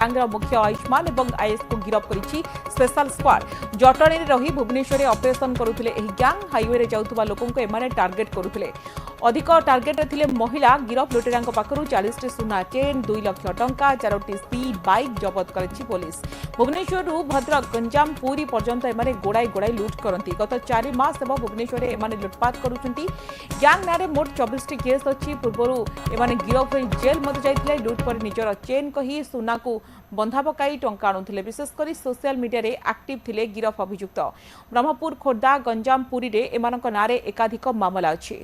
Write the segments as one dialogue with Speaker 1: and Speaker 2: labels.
Speaker 1: ଗ୍ୟାଙ୍ଗର ମୁଖ୍ୟ ଆୟୁଷ୍ମାନ ଏବଂ ଆଇଏସ୍ को गिरफ करिछि स्पेशल स्क्वाड जटणी रही भुवनेश्वर ऑपरेशन करुथिले एही ग्यांग हाईवे जाउथुबा लोकंको एमाने टार्गेट करुथिले अधिक टार्गेट थिले महिला गिरफ लुटेरांको पाखरु 40 टी सुना चेन 2 लाख टंका 4टी स्पीड बाइक जब्त करिछि पुलिस भुवनेश्वर भद्रक गंजाम पुरी पर्यंत एमाने गोड़ाई लूट करंती गत 4 मास एवं भुवनेश्वर एमाने लुटपाट करुछंती ग्यांग नारे मोट 24 टी केस अछि पूर्वरु एमाने गिरफ होई जेल मते जाइथिले लूट पर निजर चेन कही सुना को बंधा पकाई टंका आणुथिले विशेषकर सोशल मीडिया रे एक्टिव थिले गिरफ अभियुक्त ब्रह्मपुर खोर्धा गंजाम पुरी रे एमानक नारे एकाधिक मामला अछि।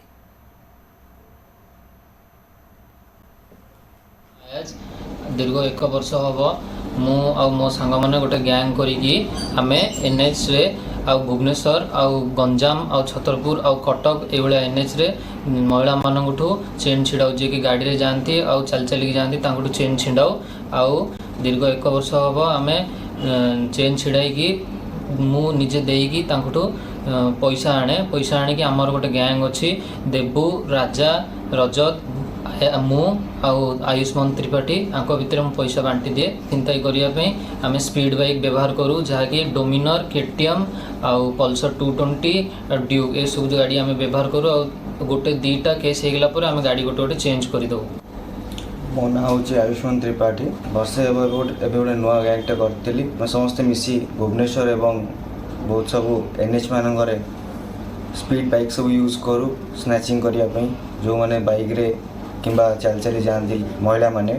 Speaker 2: दीर्घ 1 वर्ष हम मु आ मो सांग माने गोटे गैंग करिकी आमे एनएच रे आ भुवनेश्वर आ गंजाम आ छतरपुर आ कटक ए भले एनएच रे महिला मानकठू चेन छिड़ाऊ जे कि गाड़ी रे जानती आ चल चल के जानती तांकठू चेन छिड़ाऊ आ दीर्घ 1 वर्ष हम आमे चेन छिड़ाई की मु निजे देकी तांकठू पैसा आने कि आमर गोटे गैंग अच्छी देबू राजा रजत मु आयुष्मान त्रिपाठी आंक भितर पैसा बांटी दिए चिंताई करने आम स्पीड बाइक व्यवहार करूँ जहाँकि डोमिनर केटीएम आउ पल्सर 220 ड्यूक ये सब गाड़ी आम व्यवहार करूँ गोटे 2टा केस होगला आम गाड़ी गोटे गोटे चेंज करदे।
Speaker 3: मो ना हूँ आयुष्मान त्रिपाठी वर्षे गोटे नुआ गैंगटे करी मैं समस्ते मिसी भुवनेश्वर एवं बहुत सब एनएच मानक स्पीड बाइक सब यूज करूँ स्नैचिंग करने जो मैंने बाइक रे किंबा चल चली जाती महिला माने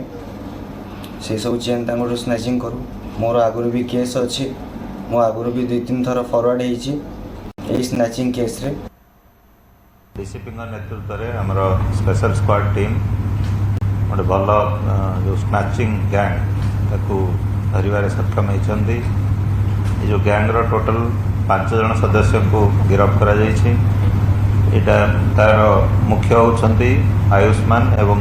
Speaker 3: से सब चेन तांगो स्नैचिंग करूँ मोर आगुरी भी केस अच्छी मो आगुरी भी 2-3 थर फरवर्ड होती स्नैचिंग केस रे।
Speaker 4: डीसीपी नेतृत्व में आमर स्पेशल स्क्वाड टीम गोटे भल जो स्नैचिंग गैंग धरवे सक्षम होती जो गैंग्र टोटल 5 जन सदस्य को गिरफ्त करा तार मुख्य होउछंती आयुष्मान एवं